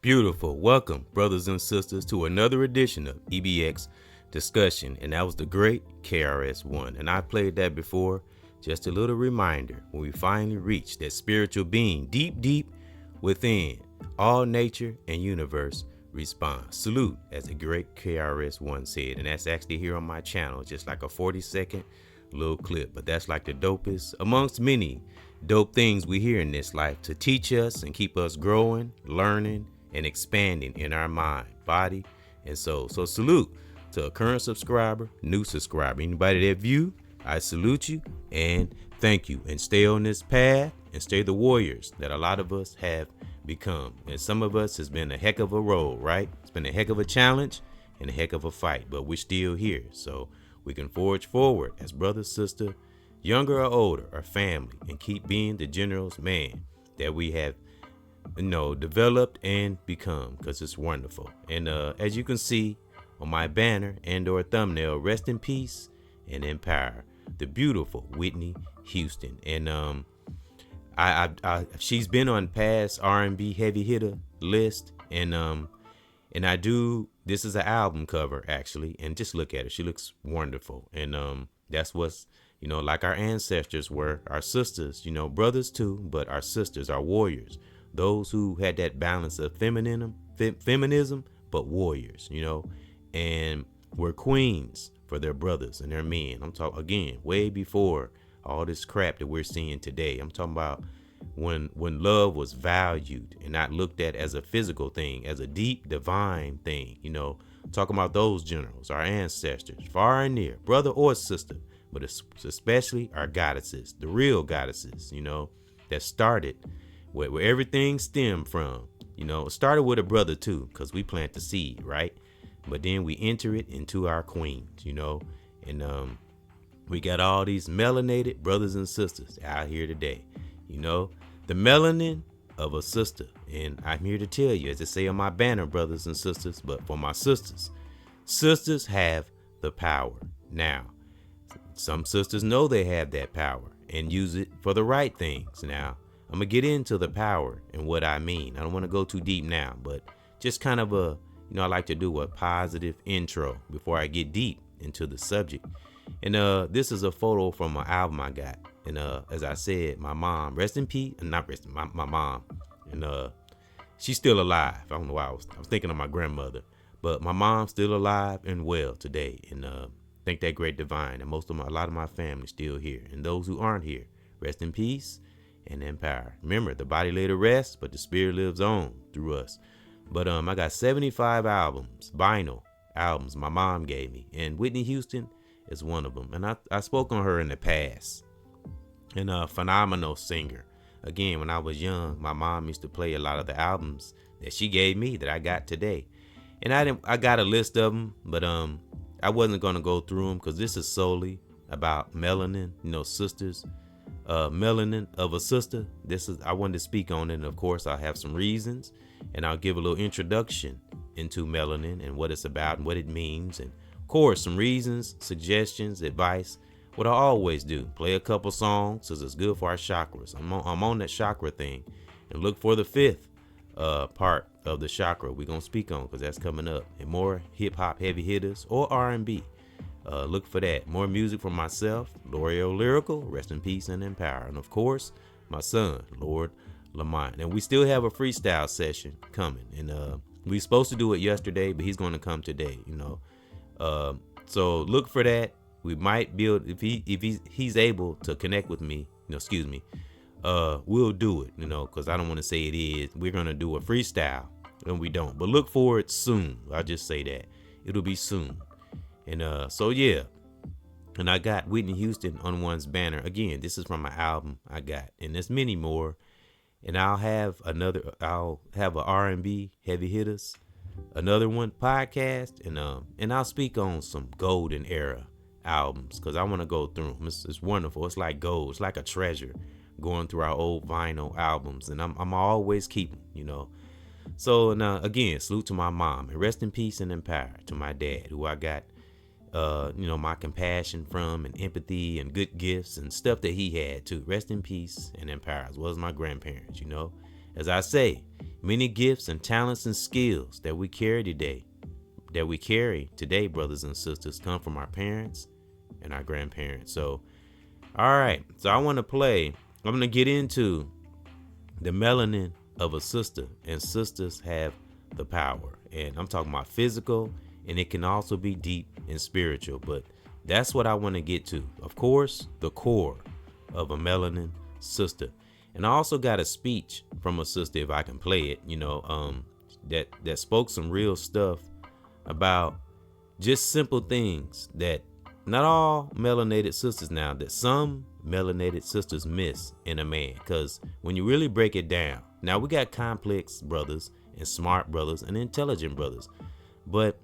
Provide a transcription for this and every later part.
Beautiful. Welcome, brothers and sisters, to another edition of EBX Discussion. And that was the great KRS-One. And I played that before. Just a little reminder, when we finally reach that spiritual being deep, deep within, all nature and universe responds. Salute, as the great KRS-One said. And that's actually here on my channel, just like a 40-second little clip. But that's like the dopest amongst many dope things we hear in this life to teach us and keep us growing, learning, and expanding in our mind, body, and soul. So salute to a current subscriber, new subscriber, anybody that view, I salute you and thank you. And stay on this path and stay the warriors that a lot of us have become. And some of us has been a heck of a road, right? It's been a heck of a challenge and a heck of a fight, but we're still here. So we can forge forward as brother, sister, younger or older, or family, and keep being the generous man that we have developed and become, because it's wonderful. And as you can see on my banner and or thumbnail, rest in peace and in power, the beautiful Whitney Houston. And she's been on past R&B heavy hitter list, and I do, this is an album cover actually, and just look at her, she looks wonderful. And that's what's, like our ancestors were, our sisters, brothers too, but our sisters, our warriors, those who had that balance of feminism, but warriors, and were queens for their brothers and their men. I'm talking again, way before all this crap that we're seeing today. I'm talking about when love was valued and not looked at as a physical thing, as a deep divine thing. Talking about those generals, our ancestors, far and near, brother or sister, but especially our goddesses, the real goddesses, that started where everything stemmed from. It started with a brother too, because we plant the seed, right? But then we enter it into our queens, and we got all these melanated brothers and sisters out here today, the melanin of a sister. And I'm here to tell you, as I say on my banner, brothers and sisters, but for my sisters have the power. Now, some sisters know they have that power and use it for the right things. Now, I'm gonna get into the power and what I mean. I don't want to go too deep now, but just kind of I like to do a positive intro before I get deep into the subject. And this is a photo from an album I got. And as I said, my mom, rest in peace, my mom, and she's still alive. I don't know why I was thinking of my grandmother, but my mom's still alive and well today. And thank that great divine. And a lot of my family still here. And those who aren't here, rest in peace and in power. Remember, the body laid to rest, but the spirit lives on through us. But I got 75 albums, vinyl albums my mom gave me, and Whitney Houston is one of them. And I spoke on her in the past, and a phenomenal singer. Again, when I was young, my mom used to play a lot of the albums that she gave me that I got today. And I got a list of them, but I wasn't gonna go through them because this is solely about melanin, sisters. Melanin of a sister. I wanted to speak on it, and of course I'll have some reasons, and I'll give a little introduction into melanin and what it's about and what it means, and of course some reasons, suggestions, advice, what I always do, play a couple songs because it's good for our chakras. I'm on that chakra thing, and look for the fifth part of the chakra we're gonna speak on, because that's coming up, and more hip-hop heavy hitters or R&B. Look for that. More music from myself, L'Oreal Lyrical, rest in peace and in power. And of course, my son, Lord Lamont. And we still have a freestyle session coming. And we were supposed to do it yesterday, but he's going to come today, So look for that. We might build, if he's able to connect with me, we'll do it, because I don't want to say it is. We're going to do a freestyle, and we don't. But look for it soon. I'll just say that. It'll be soon. And so yeah, and I got Whitney Houston on one's banner. Again, this is from my album I got, and there's many more. And I'll have a R&B heavy hitters, another one podcast, and I'll speak on some golden era albums, because I want to go through them. It's wonderful. It's like gold. It's like a treasure going through our old vinyl albums, and I'm always keep them, So now again, salute to my mom, and rest in peace and in power to my dad, who I got my compassion from, and empathy and good gifts and stuff that he had too. Rest in peace and in power, as well as my grandparents. As I say, Many gifts and talents and skills that we carry today, brothers and sisters, come from our parents and our grandparents. So, all right. So I'm going to get into the melanin of a sister, and sisters have the power. And I'm talking about physical, and it can also be deep and spiritual, but that's what I want to get to. Of course, the core of a melanin sister. And I also got a speech from a sister, if I can play it, that spoke some real stuff about just simple things that not all melanated sisters now, that some melanated sisters miss in a man. Because when you really break it down, now we got complex brothers and smart brothers and intelligent brothers, but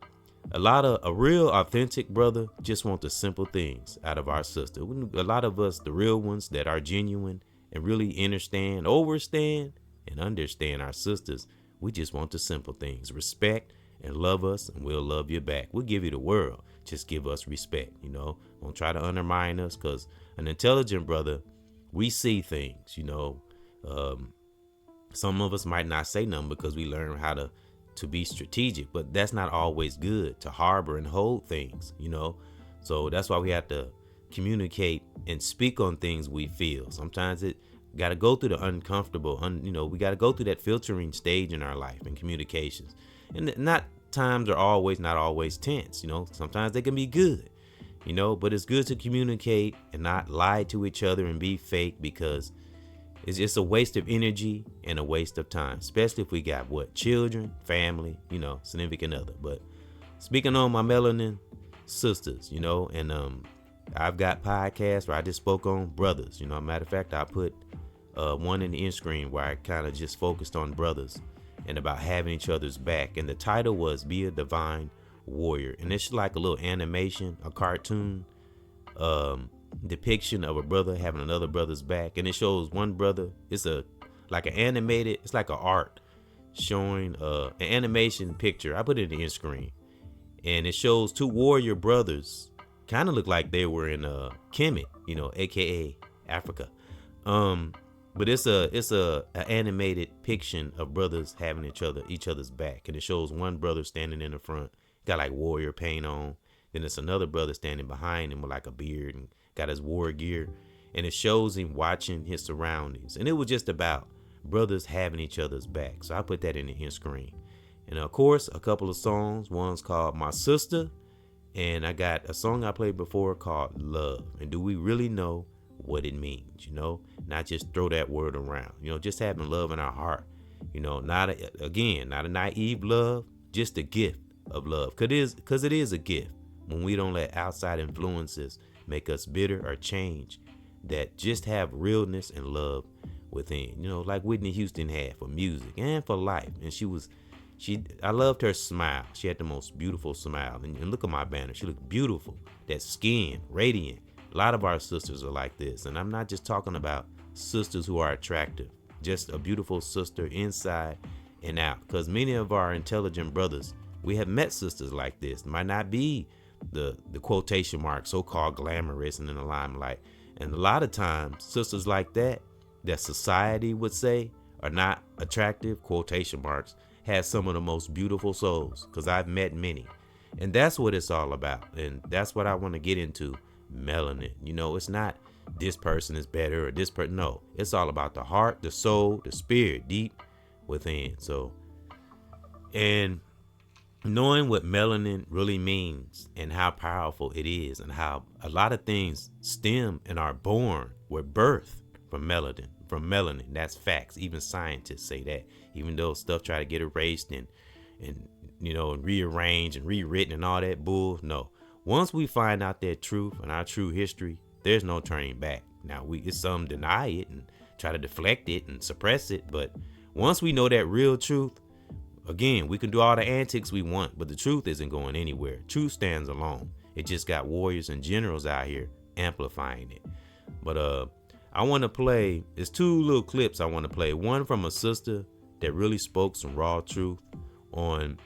a real authentic brother just want the simple things out of our sister. A lot of us, the real ones that are genuine and really understand and understand our sisters, we just want the simple things. Respect and love us, and we'll love you back. We'll give you the world. Just give us respect, Don't try to undermine us, because an intelligent brother, we see things, Some of us might not say nothing because we learn how to be strategic, but that's not always good, to harbor and hold things, So that's why we have to communicate and speak on things we feel. Sometimes it got to go through the uncomfortable, we got to go through that filtering stage in our life and communications. And not times are not always tense, sometimes they can be good, but it's good to communicate and not lie to each other and be fake, because it's just a waste of energy and a waste of time, especially if we got children, family, significant other. But speaking on my melanin sisters, and I've got podcasts where I just spoke on brothers, matter of fact, I put one in the end screen where I kind of just focused on brothers and about having each other's back. And the title was Be a Divine Warrior. And it's like a little animation, a cartoon depiction of a brother having another brother's back. And it shows one brother, it's like an art showing an animation picture. I put it in the end screen. And it shows two warrior brothers, kind of look like they were in Kemet, aka Africa. But it's a animated depiction of brothers having each other's back, and it shows one brother standing in the front, got like warrior paint on. Then it's another brother standing behind him with like a beard and got his war gear, and it shows him watching his surroundings. And it was just about brothers having each other's back. So I put that in the end screen. And of course, a couple of songs. One's called My Sister, and I got a song I played before called Love. And do we really know what it means, not just throw that word around, just having love in our heart, not a naive love, just a gift of love. Because it is a gift when we don't let outside influences make us bitter or change, that just have realness and love within, like Whitney Houston had for music and for life. And I loved her smile. She had the most beautiful smile. And look at my banner. She looked beautiful. That skin, radiant. A lot of our sisters are like this. And I'm not just talking about sisters who are attractive, just a beautiful sister inside and out. Because many of our intelligent brothers, we have met sisters like this. Might not be the quotation mark, so-called glamorous and in the limelight. And a lot of times, sisters like that society would say are not attractive, quotation marks, has some of the most beautiful souls. Because I've met many. And that's what it's all about. And that's what I want to get into. Melanin. It's not this person is better or this person. No, it's all about the heart, the soul, the spirit deep within. So, and knowing what melanin really means and how powerful it is, and how a lot of things stem and are born with birth from melanin. That's facts. Even scientists say that, even though stuff try to get erased and rearranged and rewritten and all that bull. No. Once we find out that truth and our true history, there's no turning back. Now, some deny it and try to deflect it and suppress it. But once we know that real truth, again, we can do all the antics we want, but the truth isn't going anywhere. Truth stands alone. It just got warriors and generals out here amplifying it. But I want to play, there's two little clips I want to play. One from a sister that really spoke some raw truth on,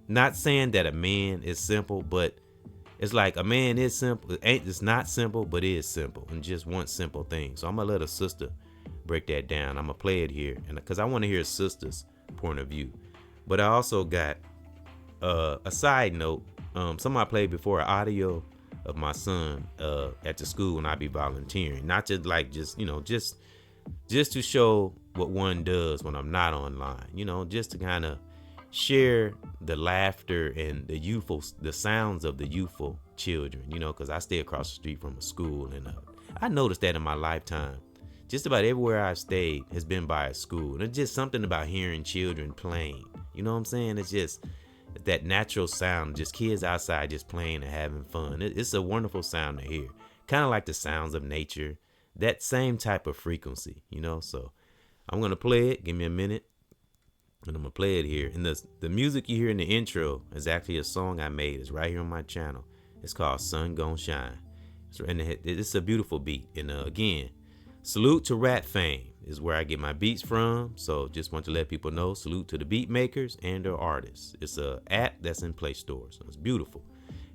not saying that a man is simple, but it's like a man is simple. It's not simple, but it is simple, and just want simple things. So I'm going to let a sister break that down. I'm going to play it here, and because I want to hear sisters point of view. But I also got a side note. Somebody played before an audio of my son at the school when I be volunteering. Not just like just to show what one does when I'm not online. Just to kind of share the laughter and the sounds of the youthful children. Because I stay across the street from a school, and I noticed that in my lifetime. Just about everywhere I've stayed has been by a school. And it's just something about hearing children playing. You know what I'm saying? It's just that natural sound, just kids outside just playing and having fun. It's a wonderful sound to hear. Kind of like the sounds of nature. That same type of frequency, So I'm going to play it. Give me a minute. And I'm going to play it here. And the music you hear in the intro is actually a song I made. It's right here on my channel. It's called Sun Gon' Shine. It's a beautiful beat. And again, salute to Rap Fame is where I get my beats from. So just want to let people know, salute to the beat makers and their artists. It's a app that's in Play Store. So it's beautiful.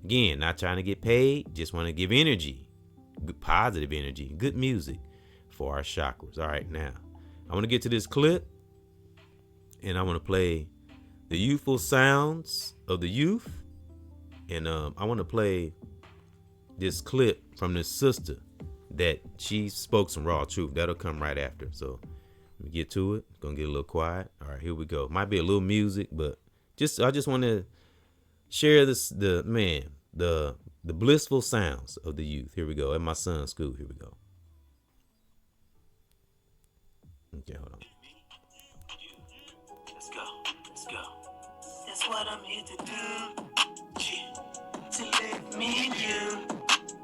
Again, not trying to get paid. Just want to give energy, good positive energy, good music for our chakras. All right, now I want to get to this clip. And I want to play the youthful sounds of the youth. And I want to play this clip from this sister that she spoke some raw truth. That'll come right after. So let me get to it. It's gonna get a little quiet. All right, here we go. Might be a little music, but I just want to share the blissful sounds of the youth. Here we go. At my son's school. Here we go. Okay, hold on. Let's go. That's what I'm here to do. Yeah. To lift me and you.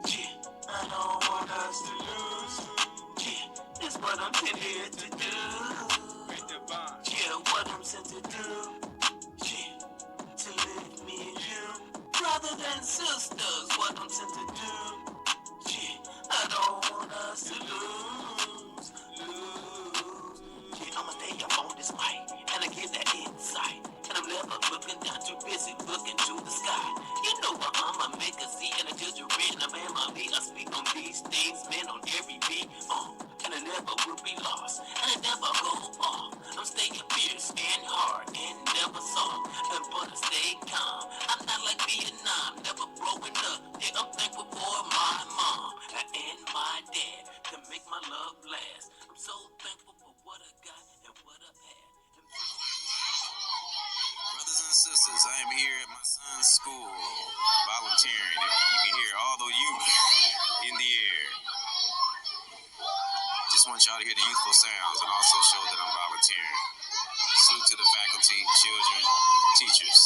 Yeah. I don't want us to lose. Yeah. That's what I'm here to do. Yeah, what I'm sent to do. Yeah. To lift me and you. Brothers and sisters, what I'm sent to do. Yeah. I don't want us to lose. Yeah, I'ma stay up on this mic. And I get that insight. And I'm never looking down, too busy looking to the sky. You know what I'ma make a see, and I just written a man, my beat. I speak on these things, man, on every beat. And I never will be lost, and I never go off. I'm staying fierce and hard and never soft. And but I stay calm. I'm not like Vietnam, never blowing up. Yeah, I'm thankful for my mom and my dad to make my love last. I'm so thankful for what I got and what I've had. Brothers and sisters, I am here at my son's school, volunteering. You can hear all the youth in the air. Just want y'all to hear the youthful sounds and also show that I'm volunteering. Salute to the faculty, children, teachers.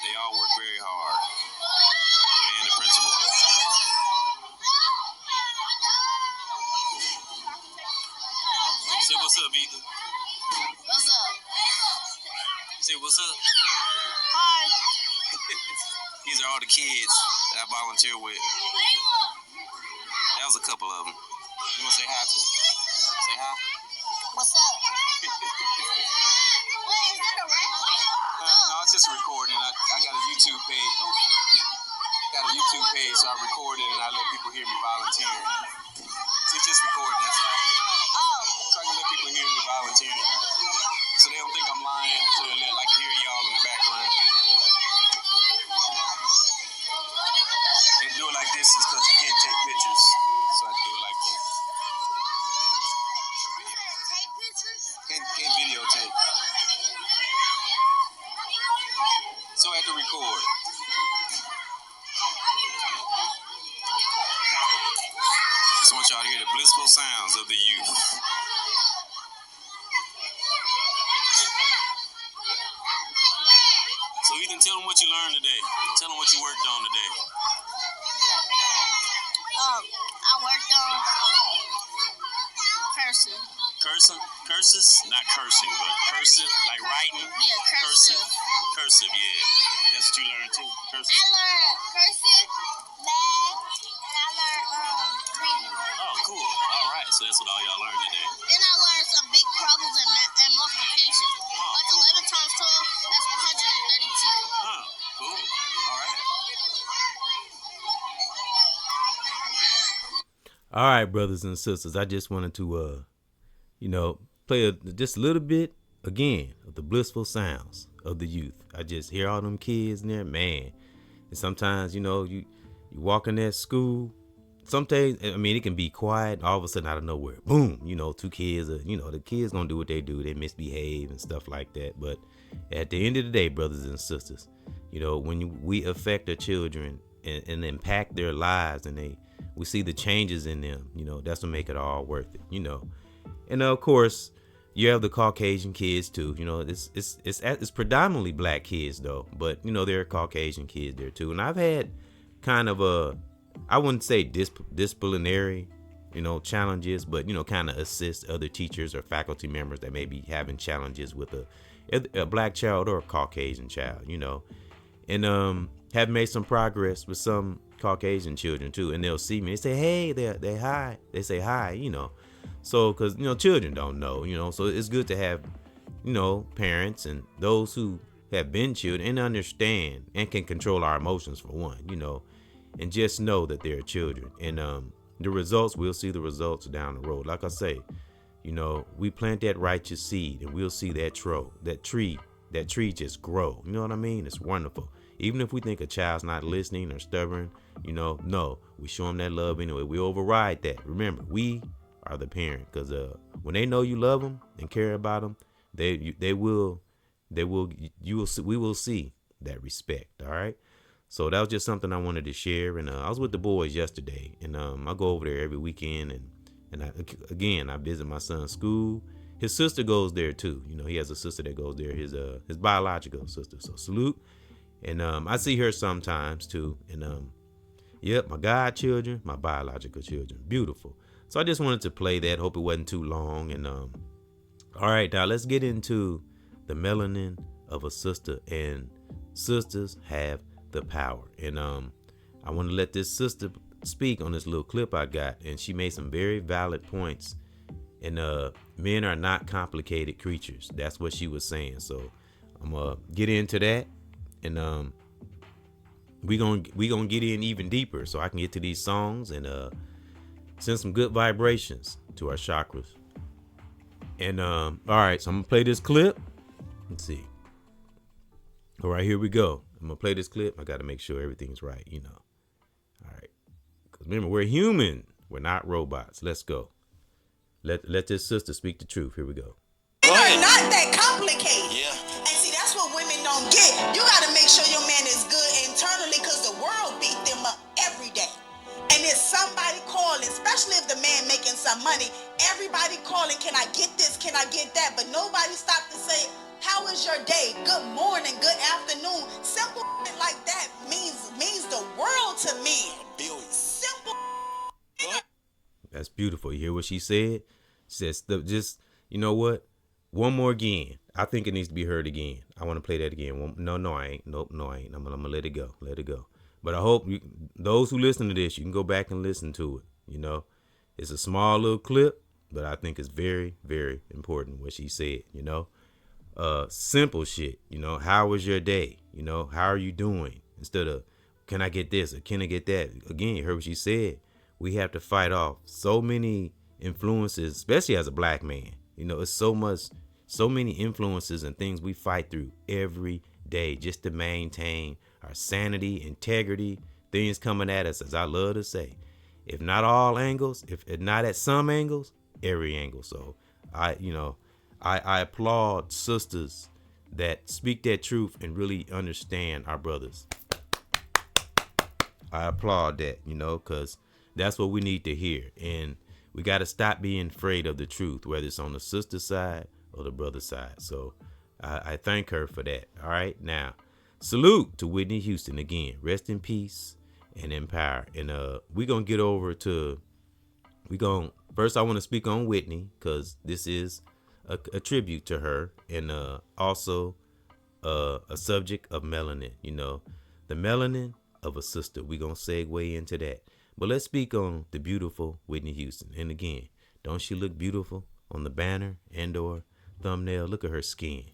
They all work very hard. And the principal. Say what's up, Ethan. What's up? Say what's up. Hi. These are all the kids that I volunteer with. That was a couple of them. You want to say hi to them? Say hi. What's up? Wait, is that a record? No, it's just a recording. I got a YouTube page. So I record it and I let people hear me volunteering. So it's just recording, that's all. Oh. So I can let people hear me volunteering. So they don't think I'm lying, so they let like hear y'all in the background. They do it like this is because you can't take pictures. So I do it like this. Take pictures? Can't videotape. So I have to record. Just want y'all to hear the blissful sounds of the youth. So Ethan, tell them what you learned today. Tell them what you worked on today. I worked on cursing. Cursing? Curses? Not cursing, but cursive, like writing? Yeah, cursive. Cursive, yeah. That's what you learned too? Cursive? I learned cursive, math, and I learned reading. Oh, cool. All right, so that's what all y'all learned today. Then I learned some big problems and multiplication. Like 11 times 12, that's 132. Huh, cool. All right. All right, brothers and sisters, I just wanted to, play just a little bit again, of the blissful sounds of the youth. I just hear all them kids in there, man. And sometimes, you walk in that school. Sometimes, I mean, it can be quiet. All of a sudden, out of nowhere, boom, two kids the kids gonna do what they do. They misbehave and stuff like that. But at the end of the day, brothers and sisters, when we affect the children and impact their lives, and we see the changes in them, that's what make it all worth it, And of course, you have the Caucasian kids too. It's predominantly black kids though, but there are Caucasian kids there too. And I've had kind of I wouldn't say disciplinary, challenges, but kind of assist other teachers or faculty members that may be having challenges with a black child or a Caucasian child, and have made some progress with some Caucasian children too. And they'll see me, they say, hey, they hi, they say hi, So, because, children don't know, so it's good to have, parents and those who have been children and understand and can control our emotions for one, and just know that they're children. And the results, we'll see the results down the road. Like I say, we plant that righteous seed and we'll see that tree just grow. You know what I mean? It's wonderful. Even if we think a child's not listening or stubborn, no, we show them that love anyway. We override that. Remember, we are the parent, because when they know you love them and care about them, we will see that respect. All right. So that was just something I wanted to share. And I was with the boys yesterday, and I go over there every weekend, and I visit my son's school. His sister goes there too. He has a sister that goes there, his biological sister. So salute. And I see her sometimes too. And yep, my godchildren, my biological children, beautiful. So I just wanted to play that. Hope it wasn't too long. And all right, now let's get into the melanin of a sister. And sisters have the power. And I want to let this sister speak on this little clip I got. And she made some very valid points. And men are not complicated creatures. That's what she was saying. So I'm gonna get into that. And we gonna get in even deeper, so I can get to these songs and send some good vibrations to our chakras. And all right, so I'm gonna play this clip. Let's see. All right, here we go. I'm gonna play this clip. I got to make sure everything's right, All right, because remember, we're human. We're not robots. Let's go. Let this sister speak the truth. Here we go. Men are not that complicated. Yeah. And see, that's what women don't get. You got to make sure your man is good internally, because the world beat them up every day. And if somebody calling, especially if the man making some money, everybody calling, can I get this? Can I get that? But nobody stopped to say, how is your day? Good morning, good afternoon. Simple like that means the world to men. Simple. That's beautiful. You hear what she said? She says, just, you know what? One more again. I think it needs to be heard again. I want to play that again. No, I ain't. Nope, no, I ain't. I'm going to let it go. Let it go. But I hope those who listen to this, you can go back and listen to it. It's a small little clip, but I think it's very, very important what she said, simple shit, how was your day? How are you doing? Instead of, can I get this or can I get that? Again, you heard what she said. We have to fight off so many influences, especially as a black man. It's so many influences and things we fight through every day just to maintain our sanity, integrity, things coming at us, as I love to say. If not all angles, if not at some angles, every angle. So I applaud sisters that speak that truth and really understand our brothers. I applaud that, because that's what we need to hear. And we got to stop being afraid of the truth, whether it's on the sister side or the brother side. So I thank her for that. All right. Now, salute to Whitney Houston again. Rest in peace and in power. And we're going to get over to, first I want to speak on Whitney, because this is a tribute to her, and also a subject of melanin, the melanin of a sister. We're going to segue into that. But let's speak on the beautiful Whitney Houston. And again, don't she look beautiful on the banner and or thumbnail? Look at her skin.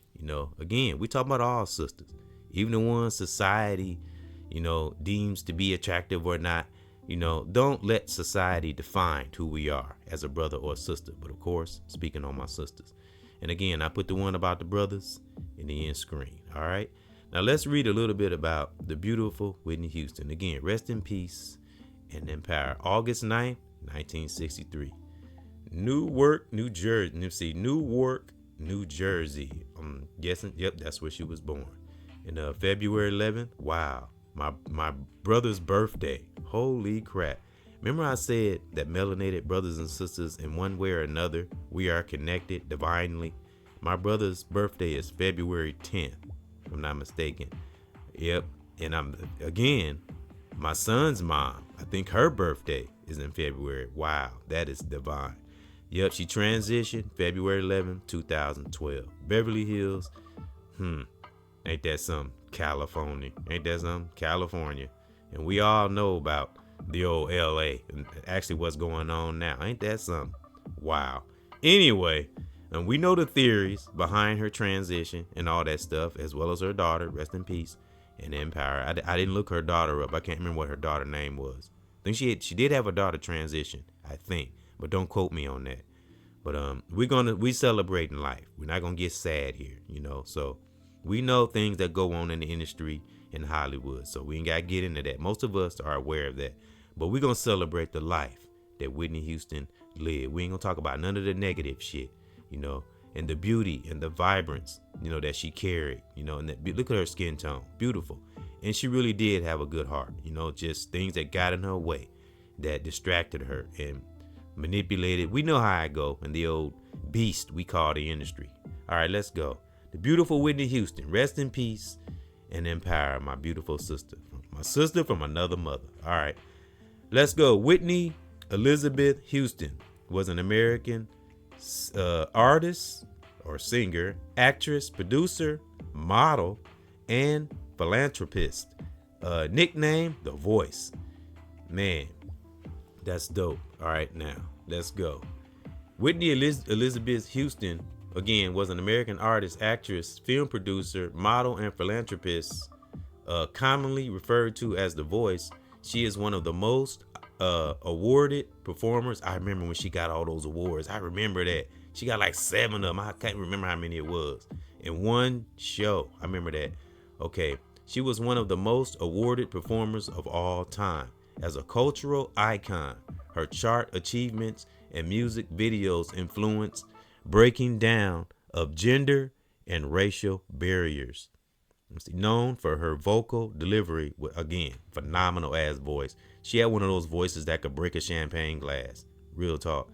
Again, we talk about all sisters, even the ones society, deems to be attractive or not. Don't let society define who we are as a brother or a sister. But of course, speaking on my sisters. And again, I put the one about the brothers in the end screen. All right. Now let's read a little bit about the beautiful Whitney Houston. Again, rest in peace and in power. August 9th, 1963. Newark, New Jersey. Let me see. Newark, New Jersey. I'm guessing. Yep, that's where she was born. And February 11th. Wow. My brother's birthday. Holy crap. Remember I said that melanated brothers and sisters, in one way or another, we are connected divinely. My brother's birthday is February 10th, if I'm not mistaken. Yep. And again, my son's mom, I think her birthday is in February. Wow, that is divine. Yep, she transitioned February 11th, 2012. Beverly Hills. Ain't that something? California. Ain't that something? California. And we all know about the old LA and actually what's going on now. Ain't that something? Wow. Anyway, and we know the theories behind her transition and all that stuff, as well as her daughter, rest in peace, and in power. I didn't look her daughter up. I can't remember what her daughter name was. I think she did have a daughter transition, I think, but don't quote me on that. But we celebrating life. We're not gonna get sad here, So we know things that go on in the industry in Hollywood, so we ain't gotta get into that. Most of us are aware of that, but we're gonna celebrate the life that Whitney Houston lived. We ain't gonna talk about none of the negative shit, and the beauty and the vibrance, that she carried, and look at her skin tone, beautiful. And she really did have a good heart, just things that got in her way that distracted her and manipulated. We know how I go in the old beast we call the industry. All right, let's go. The beautiful Whitney Houston, rest in peace and in power, my beautiful sister. My sister from another mother. All right, let's go. Whitney Elizabeth Houston was an American artist or singer, actress, producer, model, and philanthropist. Nickname, The Voice. Man, that's dope. All right, now, let's go. Whitney Elizabeth Houston, again, was an American artist, actress, film producer, model, and philanthropist, commonly referred to as The Voice. She is one of the most awarded performers. I remember when she got all those awards. I remember that. She got like 7 of them. I can't remember how many it was. In one show. I remember that. Okay. She was one of the most awarded performers of all time. As a cultural icon, her chart achievements and music videos influenced breaking down of gender and racial barriers. Known for her vocal delivery, again, phenomenal ass voice. She had one of those voices that could break a champagne glass. Real talk.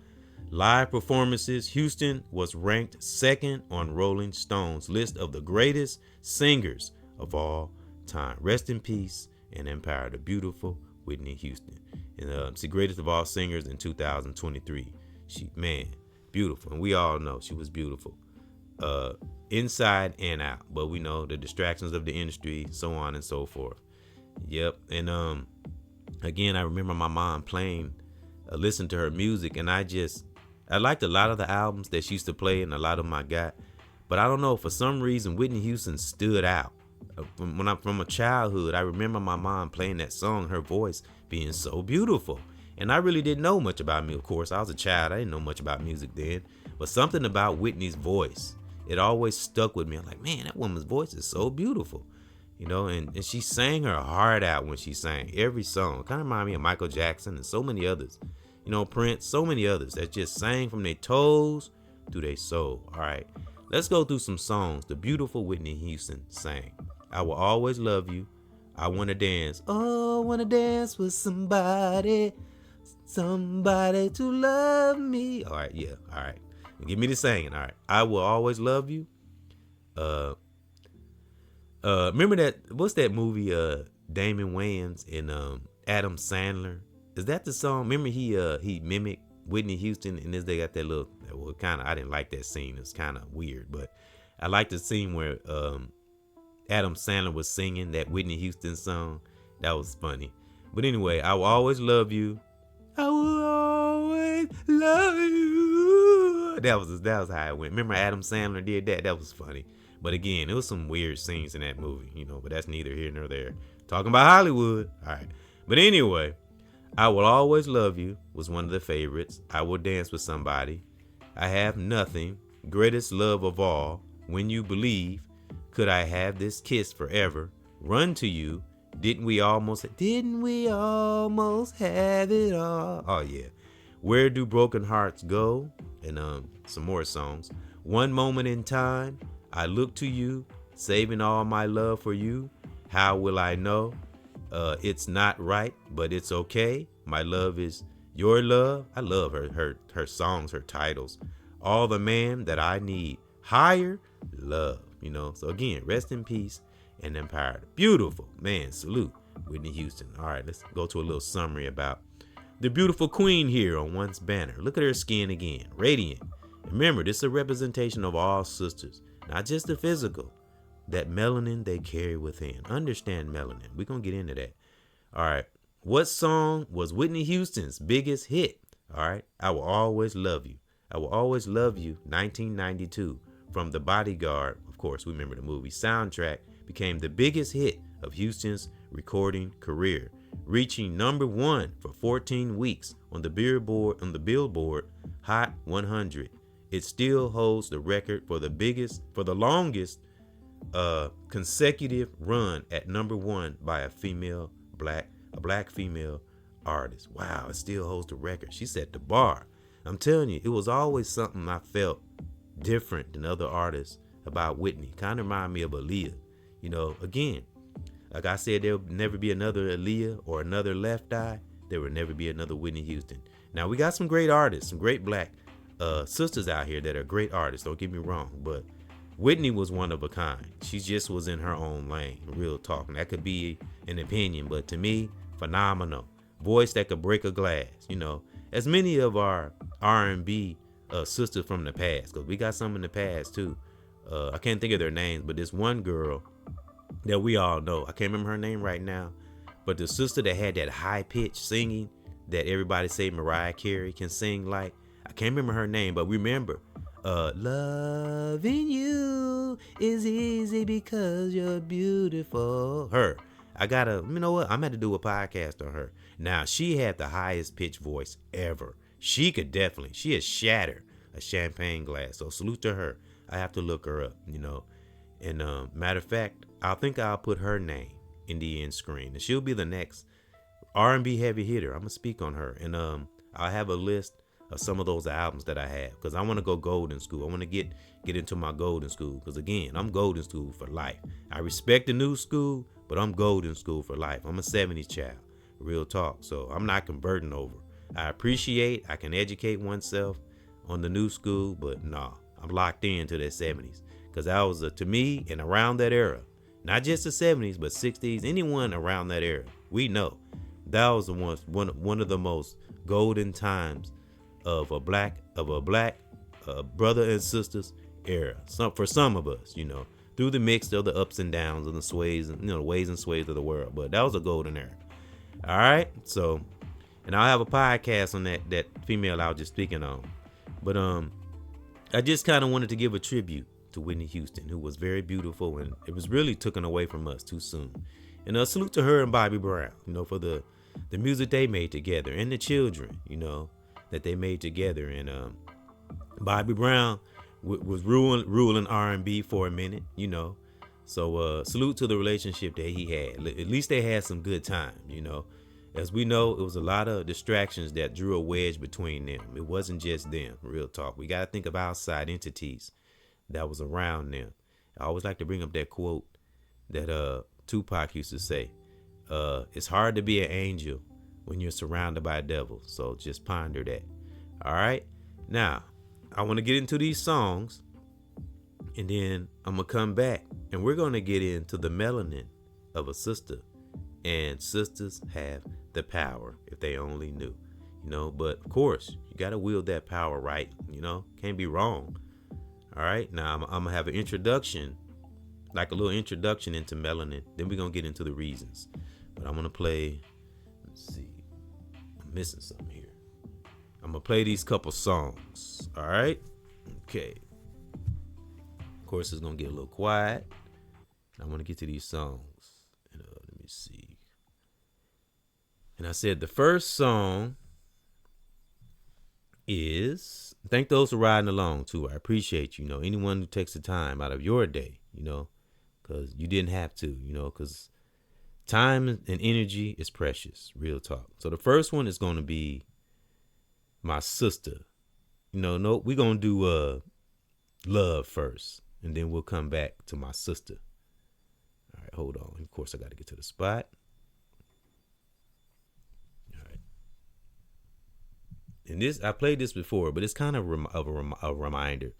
Live performances, Houston was ranked 2nd on Rolling Stone's list of the greatest singers of all time. Rest in peace and in power, the beautiful Whitney Houston. And it's the greatest of all singers in 2023. She, man, beautiful. And we all know she was beautiful. Inside and out. But we know the distractions of the industry, so on and so forth. Yep. And again, I remember my mom playing, listening to her music, and I liked a lot of the albums that she used to play, and a lot of them I got. But I don't know, for some reason, Whitney Houston stood out. From a childhood, I remember my mom playing that song, her voice being so beautiful. And I really didn't know much about music. Of course, I was a child. I didn't know much about music then. But something about Whitney's voice, it always stuck with me. I'm like, man, that woman's voice is so beautiful. And she sang her heart out when she sang every song. It kind of reminded me of Michael Jackson and so many others. Prince, so many others that just sang from their toes to their soul. All right, let's go through some songs the beautiful Whitney Houston sang. I Will Always Love You. I Want to Dance. Oh, I want to dance with somebody to love me. All right, yeah, all right. Give me the singing. All right, I Will Always Love You. Remember that? What's that movie? Damon Wayans and Adam Sandler. Is that the song? Remember he mimicked Whitney Houston, and they got that little. Well, kind of. I didn't like that scene. It's kind of weird, but I like the scene where Adam Sandler was singing that Whitney Houston song. That was funny. But anyway, I Will Always Love You. I will always love you. That was how it went. Remember Adam Sandler did that? That was funny. But again, it was some weird scenes in that movie, but that's neither here nor there. Talking about Hollywood. All right. But anyway, I Will Always Love You was one of the favorites. I Will Dance with Somebody. I Have Nothing. greatest love of all, when you believe, could I have this kiss forever, run to you, didn't we almost have it all? Oh yeah. Where do broken hearts go? And some more songs. One moment in time, I look to you, saving all my love for you. How will I know? It's not right, but it's okay. My love is your love. I love her songs, her titles. All the man that I need. Higher love. So again, rest in peace and empowered. Beautiful, man. Salute, Whitney Houston. All right, let's go to a little summary about the beautiful queen here on one's banner. Look at her skin again, radiant. Remember, this is a representation of all sisters, not just the physical. That melanin they carry within. Understand melanin. We're going to get into that. All right. What song was Whitney Houston's biggest hit? All right. I Will Always Love You. I Will Always Love You, 1992. From The Bodyguard, of course, we remember the movie soundtrack, became the biggest hit of Houston's recording career, reaching number 1 for 14 weeks on the Billboard Hot 100. It still holds the record for the longest consecutive run at number 1 by a black female artist. Wow, it still holds the record. She set the bar. I'm telling you, it was always something I felt different than other artists about Whitney. Kind of remind me of Aaliyah. Again, like I said, there will never be another Aaliyah or another Left Eye. There will never be another Whitney Houston. Now, we got some great artists, some great black sisters out here that are great artists. Don't get me wrong, but Whitney was one of a kind. She just was in her own lane, real talk. And that could be an opinion, but to me, phenomenal. Voice that could break a glass, as many of our R&B sisters from the past, because we got some in the past too. I can't think of their names, but this one girl that we all know, I can't remember her name right now, but the sister that had that high pitched singing that everybody say Mariah Carey can sing like, I can't remember her name, but remember, loving you is easy because you're beautiful. Her. I'm gonna have to do a podcast on her. Now, she had the highest pitched voice ever. She has shattered a champagne glass. So salute to her. I have to look her up, And matter of fact, I think I'll put her name in the end screen. And she'll be the next R&B heavy hitter. I'm gonna speak on her. And I'll have a list of some of those albums that I have, because I want to go golden school. I want to get into my golden school, because again, I'm golden school for life. I respect the new school, but I'm golden school for life. I'm a 70s child, real talk. So I'm not converting over. I can educate oneself on the new school, but nah, I'm locked into that 70s, because that was to me, and around that era, not just the 70s, but 60s, anyone around that era, we know that was the one of the most golden times of a black brother and sisters era. For some of us, through the mix of the ups and downs and the sways and the ways and sways of the world. But that was a golden era. All right. So, and I'll have a podcast on that female I was just speaking on. But I just kind of wanted to give a tribute to Whitney Houston, who was very beautiful, and it was really taken away from us too soon. And a salute to her and Bobby Brown, for the music they made together, and the children, that they made together. And Bobby Brown was ruling R&B for a minute, So salute to the relationship that he had. At least they had some good time, As we know, it was a lot of distractions that drew a wedge between them. It wasn't just them, real talk. We got to think of outside entities that was around them. I always like to bring up that quote that Tupac used to say. It's hard to be an angel when you're surrounded by devils. So just ponder that. All right. Now, I want to get into these songs, and then I'm going to come back, and we're going to get into the melanin of a sister. And sisters have the power, if they only knew, but of course you got to wield that power right. Can't be wrong. All right. Now I'm going to have an introduction, like a little introduction into melanin. Then we're going to get into the reasons, but I'm going to play. Let's see. I'm missing something here. I'm going to play these couple songs. All right. Okay. Of course, it's going to get a little quiet. I want to get to these songs. Let me see. And I said the first song is thank those who are riding along too. I appreciate you. You know, anyone who takes the time out of your day, you know, because you didn't have to, you know, because time and energy is precious. Real talk. So the first one is going to be my sister. You know, no, we're going to do love first, and then we'll come back to my sister. All right, hold on. Of course, I got to get to the spot. All right. And this, I played this before, but it's kind of a reminder.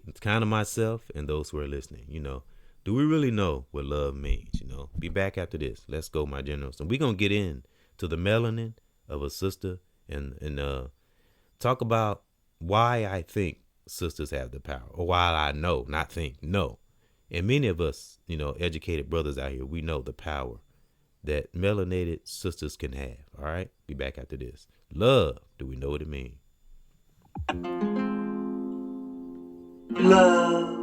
It's kind of myself and those who are listening, you know. Do we really know what love means? You know, be back after this. Let's go, my generals. And we're going to get in to the melanin of a sister and talk about why I think sisters have the power, or why I know, not think, know. And many of us, you know, educated brothers out here, we know the power that melanated sisters can have. All right, be back after this. Love, do we know what it means? Love,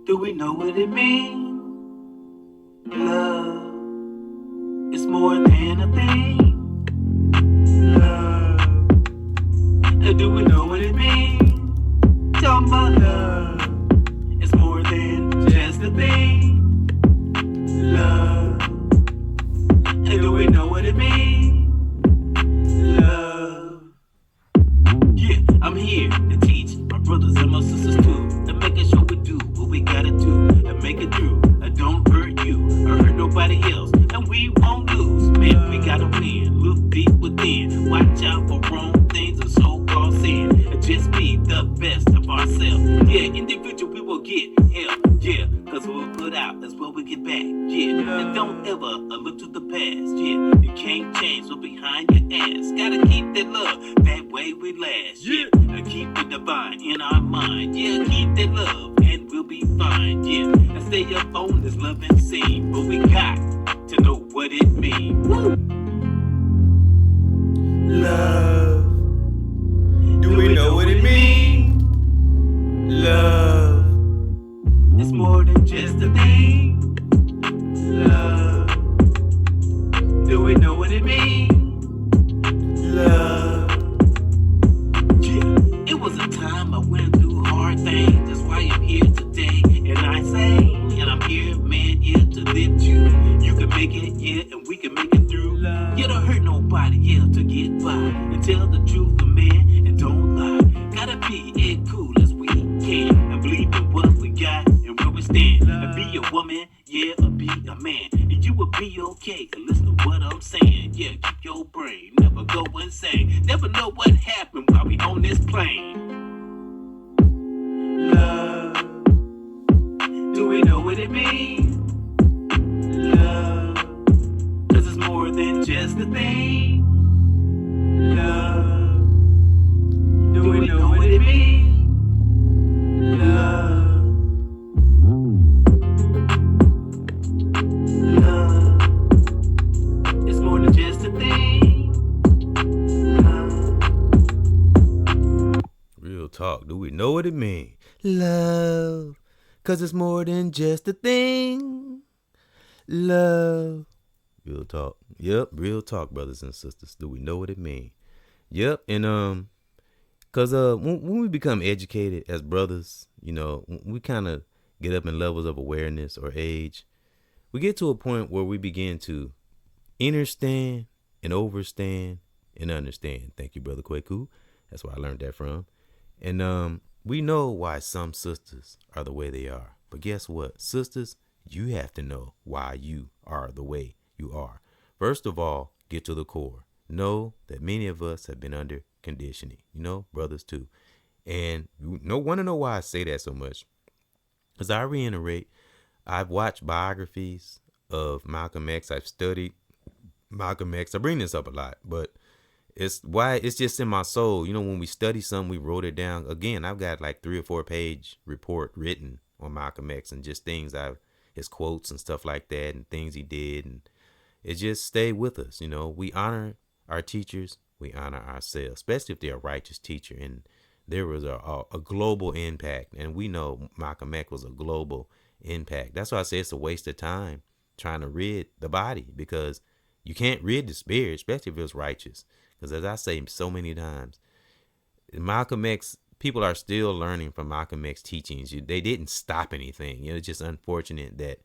do we know what it means? Love is more than a thing. Love, do we know what it means? Talking about love, it's more than just a thing. Love, do we know what it means? Love, yeah, I'm here to teach my brothers and my sisters too, to making sure we do what we gotta do and make it through. I don't hurt you or hurt nobody else, and we won't lose. Man, we gotta win. Look deep within. Watch out for wrong things and so-called sin. And just be the best of ourselves. Yeah, individual we will get help. Yeah, cause what we put out is what we get back. Yeah, and don't ever look to the past. Yeah, you can't change what's behind your ass. Gotta keep that love, that way we last. Yeah, and keep the divine in our mind. Yeah, keep that love and we'll be fine. Yeah, and stay up on this loving scene. But we got to know what it means. Woo! Love, do we know what it means? Love, it's more than just a thing. Love, do we know what it means? Love, yeah, it was a time I went through hard things. That's why I'm here today. And I say, and I'm here, man, yeah, to lift you. You can make it, yeah, and we can make it through. You don't hurt nobody, yeah, to get by. And tell the truth, man, and don't lie. Gotta be it cool as we can. And believe in what we got and where we stand. And be a woman, yeah, or be a man. And you will be okay. And listen to what I'm saying. Yeah, keep your brain. Never go insane. Never know what happened while we on this plane. Love, do we know what it means? Love, cause it's more than just a thing. Love, do we know what it means? Love, love, it's more than just a thing. Love. Real talk. Do we know what it means? Love, cause it's more than just a thing. Love. Real talk. Yep, real talk, brothers and sisters. Do we know what it means? Yep, and cause when we become educated as brothers, you know, we kind of get up in levels of awareness or age. We get to a point where we begin to understand and overstand and understand. Thank you, Brother Kweku. That's where I learned that from. And we know why some sisters are the way they are. But guess what? Sisters, you have to know why you are the way you are. First of all, get to the core. Know that many of us have been under conditioning, you know, brothers too. And you want to know why I say that so much. As I reiterate, I've watched biographies of Malcolm X. I've studied Malcolm X. I bring this up a lot, but it's just in my soul. You know, when we study something, we wrote it down. Again, I've got like 3 or 4 page report written on Malcolm X and just things his quotes and stuff like that and things he did. And it just stayed with us. You know, we honor our teachers. We honor ourselves, especially if they're a righteous teacher. And there was a global impact. And we know Malcolm X was a global impact. That's why I say it's a waste of time trying to rid the body, because you can't rid the spirit, especially if it's righteous. Because as I say so many times, Malcolm X, people are still learning from Malcolm X teachings. They didn't stop anything. It's just unfortunate that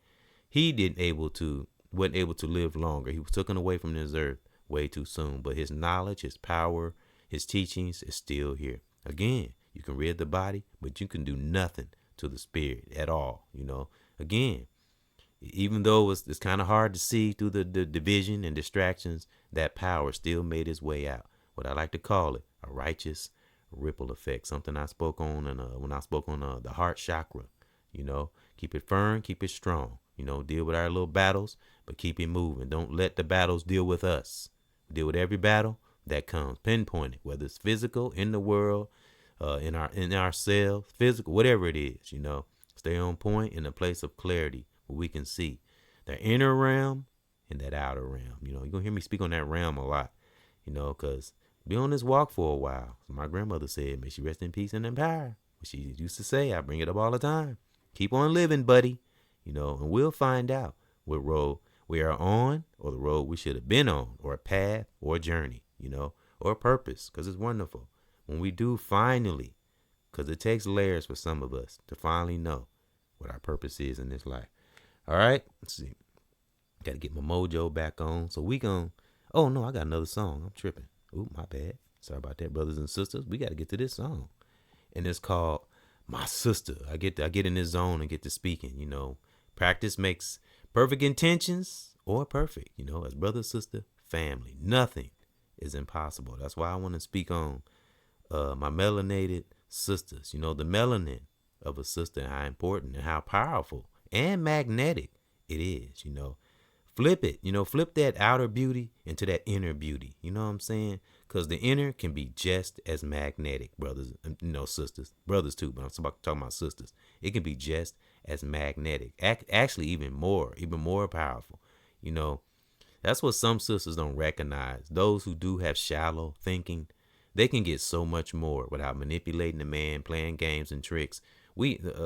he wasn't able to live longer. He was taken away from this earth way too soon. But his knowledge, his power, his teachings is still here. Again, you can rid the body, but you can do nothing to the spirit at all. Again, even though it's kind of hard to see through the division and distractions, that power still made its way out. What I like to call it, a righteous ripple effect. Something I spoke on when I spoke on the heart chakra. Keep it firm, keep it strong. Deal with our little battles, but keep it moving. Don't let the battles deal with us. Deal with every battle that comes, pinpoint it, whether it's physical, in the world, in ourselves, physical, whatever it is. Stay on point in a place of clarity where we can see the inner realm and that outer realm. You're gonna hear me speak on that realm a lot, because be on this walk for a while. My grandmother said, may she rest in peace and in power. She used to say, I bring it up all the time. Keep on living, buddy. And we'll find out what road we are on, or the road we should have been on, or a path, or a journey, or a purpose, because it's wonderful. When we do finally, because it takes layers for some of us to finally know what our purpose is in this life. All right, let's see. Got to get my mojo back on. So oh no, I got another song. I'm tripping. Ooh, my bad. Sorry about that, brothers and sisters. We got to get to this song. And it's called My Sister. I get in this zone and get to speaking, Practice makes perfect intentions or perfect, as brother, sister, family. Nothing is impossible. That's why I want to speak on my melanated sisters. The melanin of a sister and how important and how powerful and magnetic it is, Flip it, flip that outer beauty into that inner beauty. You know what I'm saying? Because the inner can be just as magnetic, brothers, sisters, brothers too, but I'm talking about sisters. It can be just as magnetic, actually even more powerful. That's what some sisters don't recognize. Those who do have shallow thinking, they can get so much more without manipulating the man, playing games and tricks.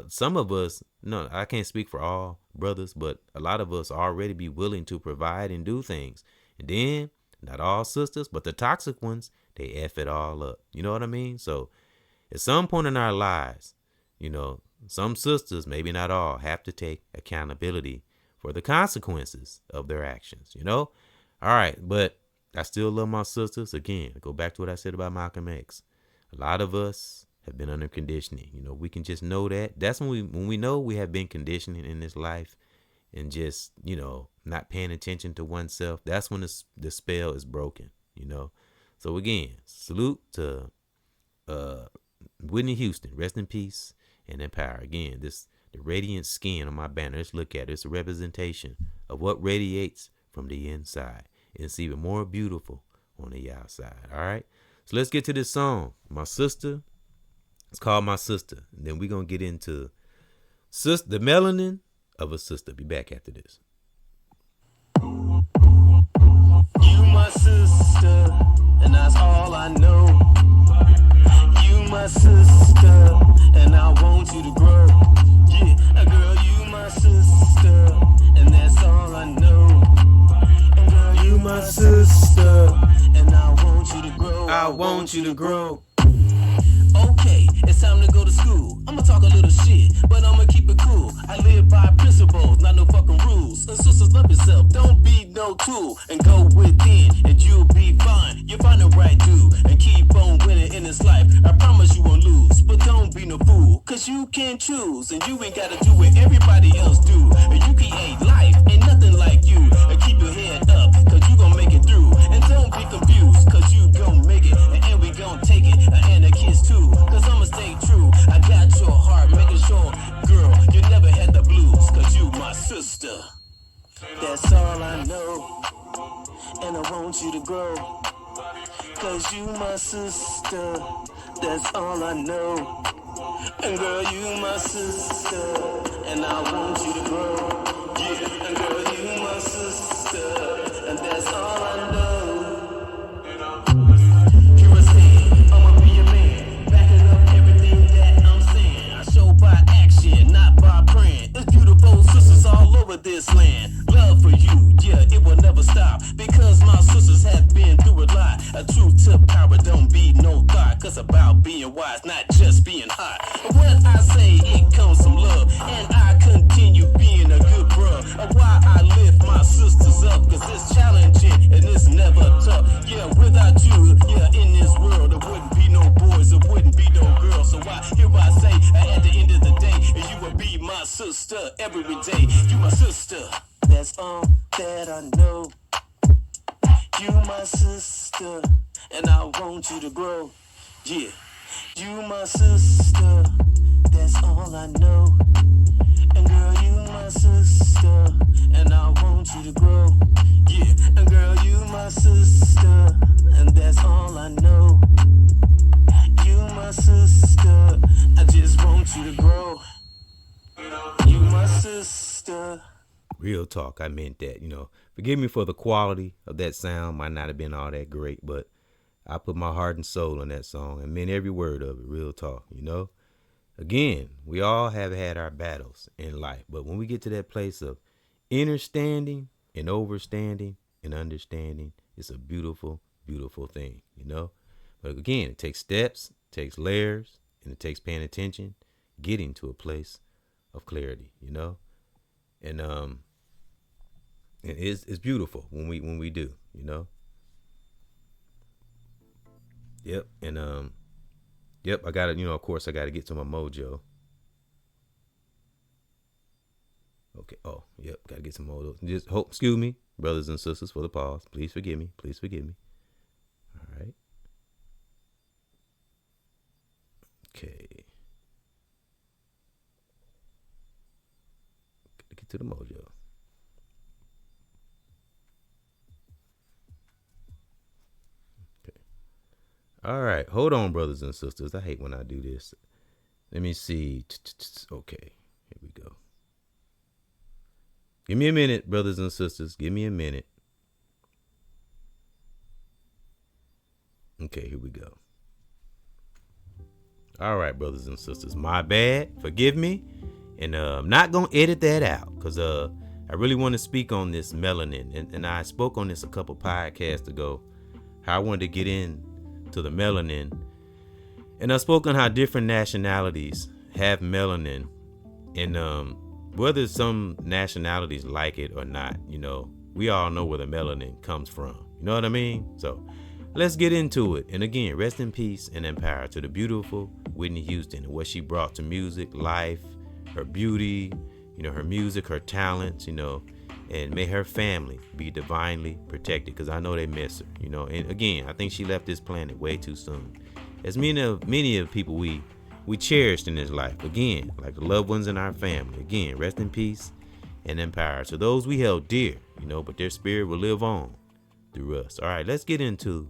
Some of us, no, I can't speak for all brothers, but a lot of us already be willing to provide and do things. And then, not all sisters, but the toxic ones, they F it all up. You know what I mean? So at some point in our lives, some sisters, maybe not all, have to take accountability for the consequences of their actions, All right, but I still love my sisters. Again, go back to what I said about Malcolm X. A lot of us have been under conditioning. We can just know that. That's when we know we have been conditioning in this life and just, not paying attention to oneself. That's when the spell is broken, So again, salute to Whitney Houston. Rest in peace and in power. Again, the radiant skin on my banner. Let's look at it. It's a representation of what radiates from the inside. And it's even more beautiful on the outside. All right. So let's get to this song. My Sister. It's called My Sister. And then we're going to get into the melanin of a sister. Be back after this. You my sister, and that's all I know. You my sister, and I want you to grow. Yeah, girl, you my sister, and that's all I know. And girl, you my sister, and I want you to grow. I want you to grow. Okay, it's time to go to school. I'ma talk a little shit, but I'ma keep it cool. I live by principles, not no fucking rules. And sisters, love yourself, don't be no tool. And go within, and you'll be fine. You'll find the right dude, and keep on winning in this life. I promise you won't lose, but don't be no fool. Cause you can choose, and you ain't gotta do what everybody else do. And you create life, ain't nothing like you. And keep your head up, cause you gon' make it through. And don't be confused, cause you gon' make it. And we gon' take it, and a kiss too. Cause I'ma stay true. I got your heart, making sure, girl, you never had the blues. Cause you my sister. That's all I know. And I want you to grow. Cause you my sister. That's all I know. And girl, you my sister. And I want you to grow. Yeah, and girl, you my sister. And that's all I know. Here I stand, I'ma be your man. Backing up everything that I'm saying. I show by action, not by praying. It's beautiful sisters all over this land. Love for you, yeah, it will never stop. Because my sisters have been through a lot. A truth to power, don't be no thought. Cause about being wise, not just being hot. When I say it comes from love, and I continue being a good bruh. Why I lift my sisters up, cause it's challenging and it's never tough. Yeah, without you, yeah, in this world, there wouldn't be no boys, there wouldn't be no girls. So I say, at the end of the day, you will be my sister every day. You my sister, that's all that I know. You my sister, and I want you to grow. Yeah, you my sister, that's all I know. And girl, you my sister, and I want you to grow. Yeah, and girl, you my sister, and that's all I know. You my sister, I just want you to grow. You my sister. Real talk, I meant that, Forgive me for the quality of that sound. Might not have been all that great, but I put my heart and soul in that song and meant every word of it. Real talk, Again, we all have had our battles in life, but when we get to that place of understanding and overstanding and understanding, it's a beautiful, beautiful thing, But again, it takes steps, it takes layers, and it takes paying attention, getting to a place of clarity, And it's beautiful when we do, Yep, and yep, I gotta, of course I gotta get to my mojo. Okay, oh, yep, gotta get some mojo. Just excuse me, brothers and sisters, for the pause. Please forgive me. Please forgive me. All right. Okay. Gotta get to the mojo. All right, hold on, brothers and sisters. I hate when I do this. Let me see. Okay, here we go. Give me a minute, brothers and sisters. Give me a minute. Okay, here we go. All right, brothers and sisters. My bad. Forgive me. And I'm not going to edit that out because I really want to speak on this melanin. And I spoke on this a couple podcasts ago, how I wanted to get in to the melanin, and I've spoken how different nationalities have melanin, and whether some nationalities like it or not, we all know where the melanin comes from. You know what I mean? So let's get into it. And again, rest in peace and in power to the beautiful Whitney Houston and what she brought to music, life, her beauty, her music, her talents, and may her family be divinely protected, because I know they miss her, And again, I think she left this planet way too soon. As many of people we cherished in this life, again, like the loved ones in our family. Again, rest in peace and in power to those we held dear, but their spirit will live on through us. All right, let's get into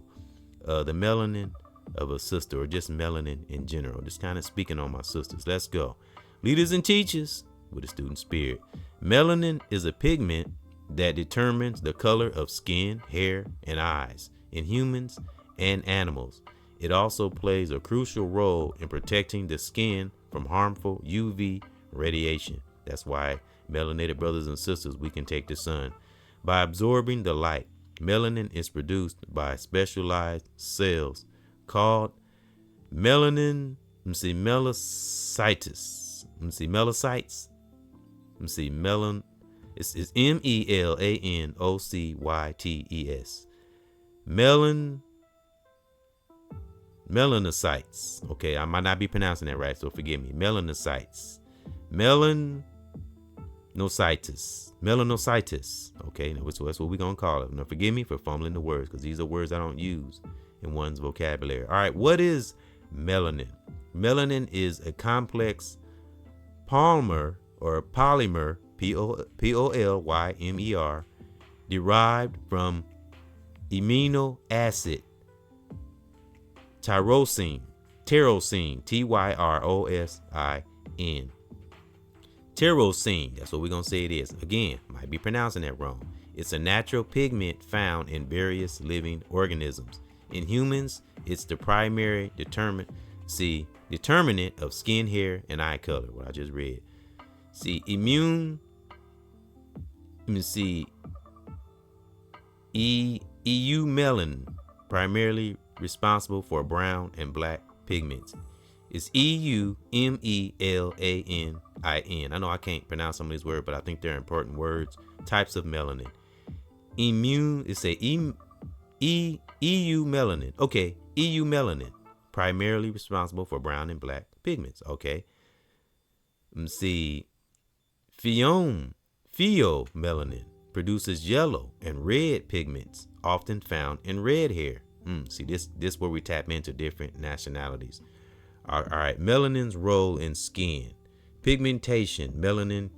the melanin of a sister, or just melanin in general. Just kind of speaking on my sisters. Let's go. Leaders and teachers with a student spirit. Melanin is a pigment that determines the color of skin, hair, and eyes in humans and animals. It also plays a crucial role in protecting the skin from harmful UV radiation. That's why, melanated brothers and sisters, we can take the sun. By absorbing the light, melanin is produced by melanocytes called melanin. Melanocytes. It's MELANOCYTES. Melanocytes. Okay, I might not be pronouncing that right, so forgive me. Melanocytes. Melanocytes. Okay, now that's what we're going to call it. Now, forgive me for fumbling the words, because these are words I don't use in one's vocabulary. All right, what is melanin? Melanin is a complex polymer, polymer, derived from amino acid tyrosine, Tyrosine. Tyrosine, that's what we're going to say it is. Again, might be pronouncing that wrong. It's a natural pigment found in various living organisms. In humans, it's the primary determinant of skin, hair, and eye color, what I just read. EU melanin, primarily responsible for brown and black pigments. It's EUMELANIN. I know I can't pronounce some of these words, but I think they're important words. Types of melanin. EU melanin. Okay, EU melanin, primarily responsible for brown and black pigments. Okay. Let's see. Pheomelanin produces yellow and red pigments, often found in red hair. See, this where we tap into different nationalities. All right, melanin's role in skin. Pigmentation. Melanin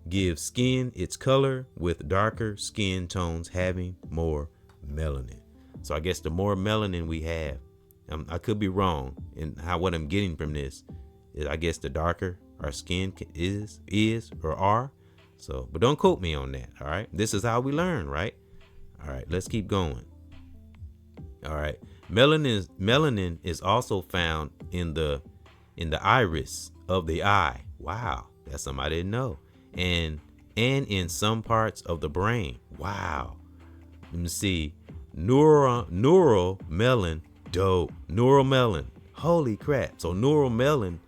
gives skin its color, with darker skin tones having more melanin. So I guess the more melanin we have, I could be wrong in what I'm getting from this is, I guess the darker our skin is or are. So, but don't quote me on that. All right, this is how we learn, right? All right, let's keep going. All right, melanin is also found in the iris of the eye. Wow, that's something I didn't know. And in some parts of the brain. Wow. Let me see. Neuromelin. Dope. Neuromelin. Holy crap. So neuromelin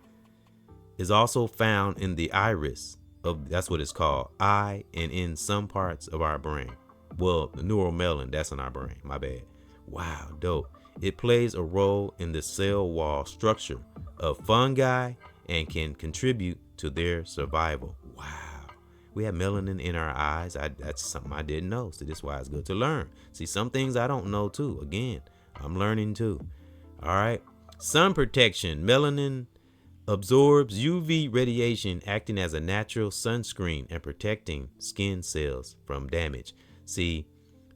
is also found in the iris of, that's what it's called, eye, and in some parts of our brain. Well, the neuromelin, that's in our brain. My bad. Wow, dope. It plays a role in the cell wall structure of fungi and can contribute to their survival. Wow. We have melanin in our eyes. That's something I didn't know. So this is why it's good to learn. See, some things I don't know too. Again, I'm learning too. All right. Sun protection. Melanin absorbs UV radiation, acting as a natural sunscreen and protecting skin cells from damage. See,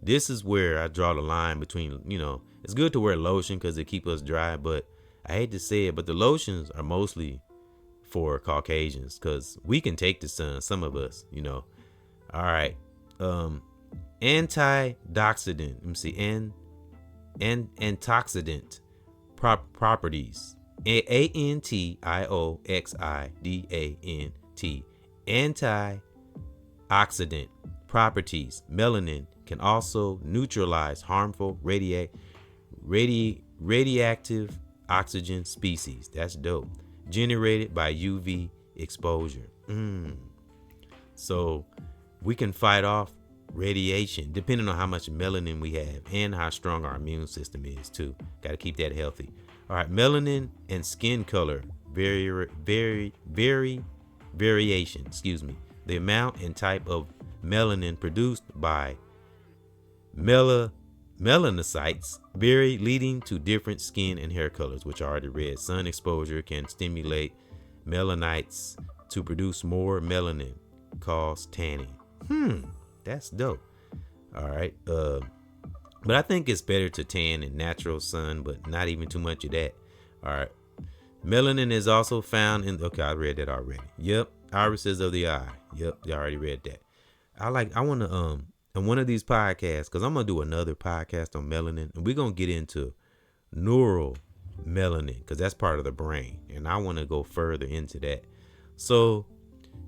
this is where I draw the line between, it's good to wear lotion because it keeps us dry, but I hate to say it, but the lotions are mostly for Caucasians because we can take the sun, some of us, All right. Antioxidant. Let me see. Antioxidant properties. ANTIOXIDANT. Antioxidant properties. Melanin can also neutralize harmful radioactive oxygen species. That's dope. Generated by UV exposure. So we can fight off radiation depending on how much melanin we have and how strong our immune system is too. Got to keep that healthy. All right, melanin and skin color variation. The amount and type of melanin produced by melanocytes vary, leading to different skin and hair colors, which are already read. Sun exposure can stimulate melanocytes to produce more melanin, cause tanning. That's dope. All right. But I think it's better to tan in natural sun, but not even too much of that. All right. Melanin is also found in, okay, I read that already. Yep. Irises of the eye. Yep. You already read that. I want to, on one of these podcasts, because I'm going to do another podcast on melanin, and we're going to get into neural melanin, because that's part of the brain. And I want to go further into that. So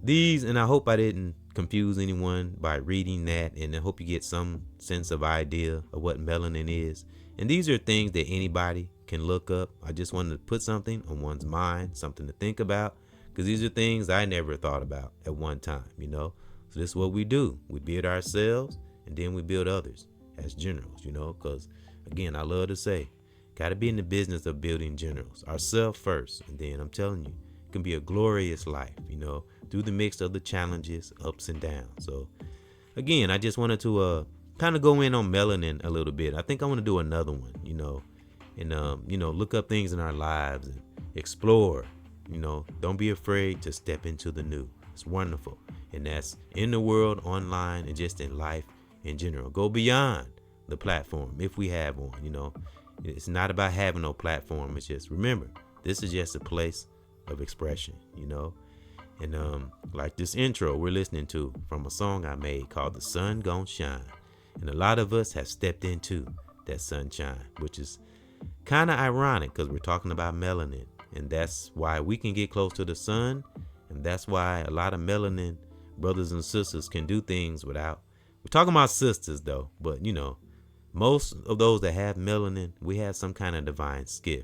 these, and I hope I didn't confuse anyone by reading that, and I hope you get some sense of idea of what melanin is. And these are things that anybody can look up. I just wanted to put something on one's mind, something to think about, because these are things I never thought about at one time, So this is what we do. We build ourselves, and then we build others as generals, because again, I love to say, got to be in the business of building generals, ourselves first. And then I'm telling you, it can be a glorious life, through the mix of the challenges, ups and downs. So again, I just wanted to kind of go in on melanin a little bit. I think I want to do another one, and look up things in our lives and explore. Don't be afraid to step into the new. It's wonderful. And that's in the world, online, and just in life in general. Go beyond the platform if we have one. It's not about having no platform. It's just, remember, this is just a place of expression, And like this intro we're listening to from a song I made called The Sun Gon' Shine. And a lot of us have stepped into that sunshine, which is kind of ironic because we're talking about melanin. And that's why we can get close to the sun. And that's why a lot of melanin brothers and sisters can do things without. We're talking about sisters though, but Most of those that have melanin, we have some kind of divine skill,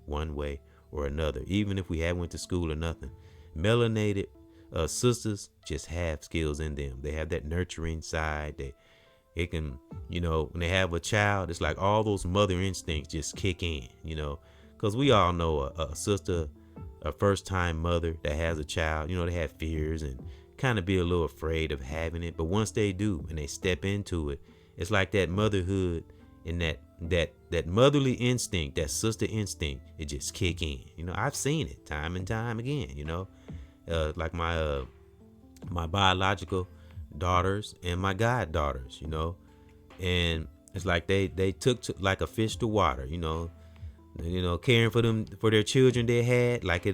one way or another. Even if we haven't went to school or nothing, melanated sisters just have skills in them. They have that nurturing side. It can, when they have a child, it's like all those mother instincts just kick in, because we all know a sister, a first time mother that has a child, they have fears and kind of be a little afraid of having it. But once they do and they step into it, it's like that motherhood and that motherly instinct, that sister instinct, it just kick in. I've seen it time and time again, like my biological daughters and my goddaughters, and it's like they took to, like a fish to water, caring for them, for their children they had, like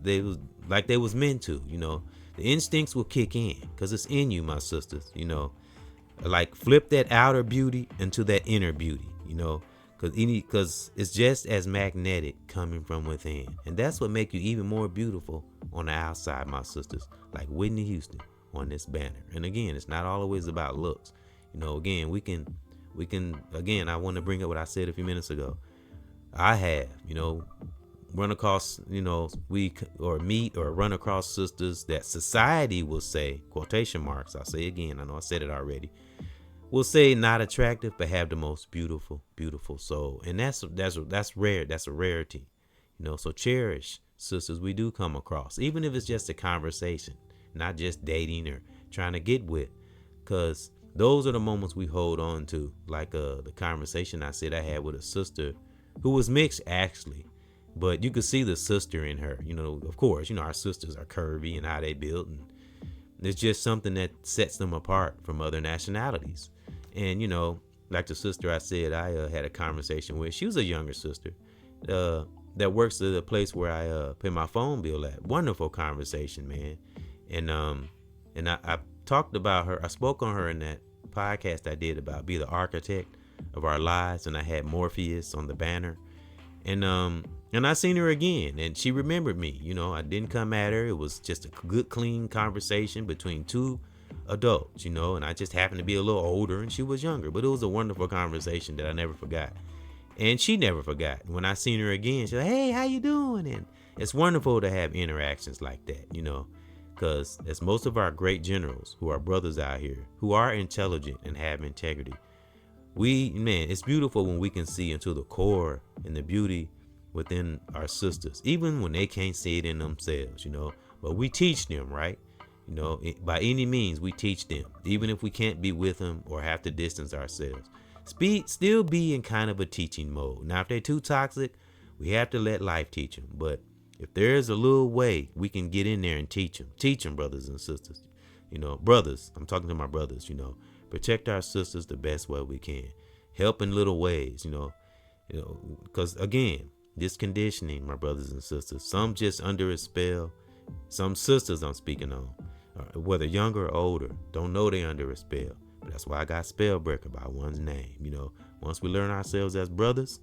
they was meant to, the instincts will kick in because it's in you, my sisters, like flip that outer beauty into that inner beauty, because it's just as magnetic coming from within, and that's what make you even more beautiful on the outside, my sisters, like Whitney Houston on this banner. And again, it's not always about looks, again, we can again, I want to bring up what I said a few minutes ago. I have, run across, meet or run across sisters that society will say, quotation marks, I'll say again, I know I said it already, will say not attractive, but have the most beautiful soul. And that's rare. That's a rarity, so cherish sisters we do come across, even if it's just a conversation, not just dating or trying to get with, because those are the moments we hold on to, like the conversation I said I had with a sister who was mixed actually, but you could see the sister in her. Of course, our sisters are curvy and how they built, and it's just something that sets them apart from other nationalities. And like the sister I said I had a conversation with, she was a younger sister that works at the place where I pay my phone bill at. Wonderful conversation, man. And I talked about her. I spoke on her in that podcast I did about be the architect of our lives, and I had Morpheus on the banner, and I seen her again, and she remembered me. I didn't come at her. It was just a good, clean conversation between two adults, and I just happened to be a little older and she was younger, but it was a wonderful conversation that I never forgot, and she never forgot. When I seen her again, she's like, "Hey, how you doing?" And it's wonderful to have interactions like that, because as most of our great generals who are brothers out here who are intelligent and have integrity, it's beautiful when we can see into the core and the beauty within our sisters, even when they can't see it in themselves, but we teach them, right? By any means we teach them, even if we can't be with them or have to distance ourselves. Still be in kind of a teaching mode. Now, if they're too toxic, we have to let life teach them, but if there's a little way we can get in there and teach them, brothers and sisters, brothers, I'm talking to my brothers, protect our sisters the best way we can, help in little ways, because again, this conditioning, my brothers and sisters, some just under a spell. Some sisters I'm speaking on, whether younger or older, don't know they under a spell. But that's why I got spell breaker by one's name. Once we learn ourselves as brothers,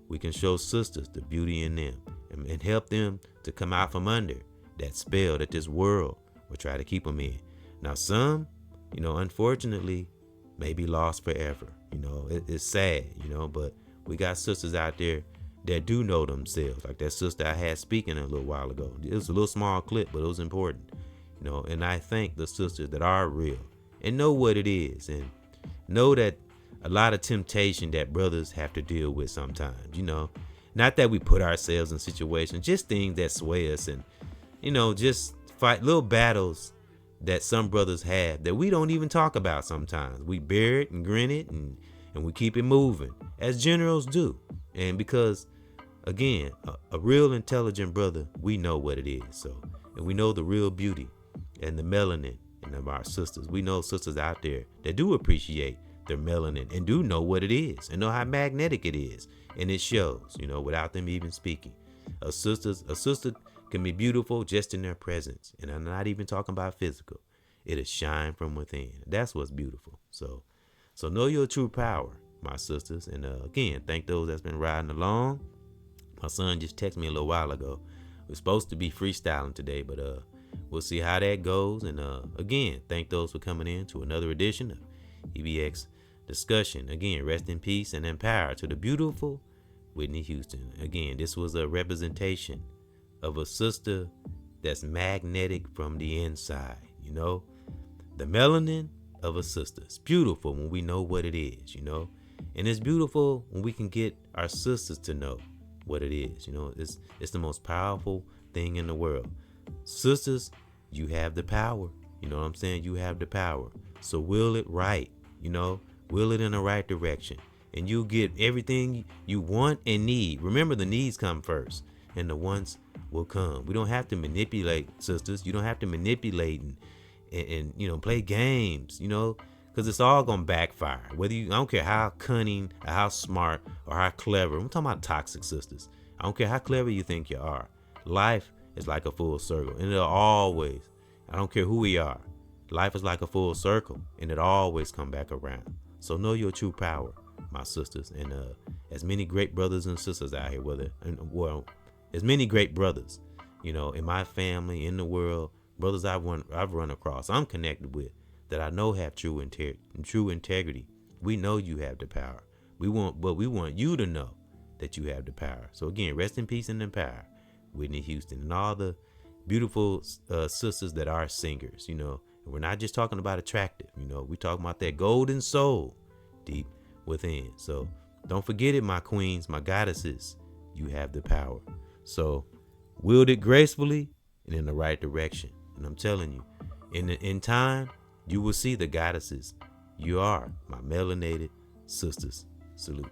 we can show sisters the beauty in them and help them to come out from under that spell that this world will try to keep them in. Now, some, unfortunately, may be lost forever. It's sad, but we got sisters out there that do know themselves, like that sister I had speaking a little while ago. It was a little small clip, but it was important, and I thank the sisters that are real and know what it is, and know that a lot of temptation that brothers have to deal with sometimes, not that we put ourselves in situations, just things that sway us, and just fight little battles that some brothers have that we don't even talk about sometimes. We bear it and grin it, and we keep it moving as generals do. And because again, a real intelligent brother, we know what it is. So, and we know the real beauty and the melanin in our sisters. We know sisters out there that do appreciate their melanin and do know what it is and know how magnetic it is. And it shows, without them even speaking. A sister can be beautiful just in their presence. And I'm not even talking about physical. It'll shine from within. That's what's beautiful. So know your true power, my sisters. And again, thank those that's been riding along. My son just texted me a little while ago. We're supposed to be freestyling today, but we'll see how that goes. And again, thank those for coming in to another edition of EBX discussion. Again, rest in peace and in power to the beautiful Whitney Houston. Again, this was a representation of a sister that's magnetic from the inside, you know, the melanin of a sister. It's beautiful when we know what it is, you know, and it's beautiful when we can get our sisters to know what it is, you know. It's the most powerful thing in the world. Sisters, you have the power, you know what I'm saying? You have the power. So will it right, you know, will it in the right direction, and you'll get everything you want and need. Remember, the needs come first and the wants will come. We don't have to manipulate, sisters. You don't have to manipulate and you know, play games, you know, because it's all gonna backfire. Whether you, I don't care how cunning or how smart or how clever. I'm talking about toxic sisters. I don't care how clever you think you are. Life is like a full circle, and it'll always, I don't care who we are, life is like a full circle, and it always come back around. So know your true power, my sisters, and as many great brothers and sisters out here, as many great brothers, you know, in my family, in the world, brothers I've run across, I'm connected with, that I know have true integrity. We know you have the power. We want you to know that you have the power. So again, rest in peace and in power, Whitney Houston, and all the beautiful sisters that are singers, you know. And we're not just talking about attractive, you know, we're talking about that golden soul deep within. So don't forget it, my queens, my goddesses, you have the power. So wield it gracefully and in the right direction. And I'm telling you, in time, you will see the goddesses. You are my melanated sisters. Salute.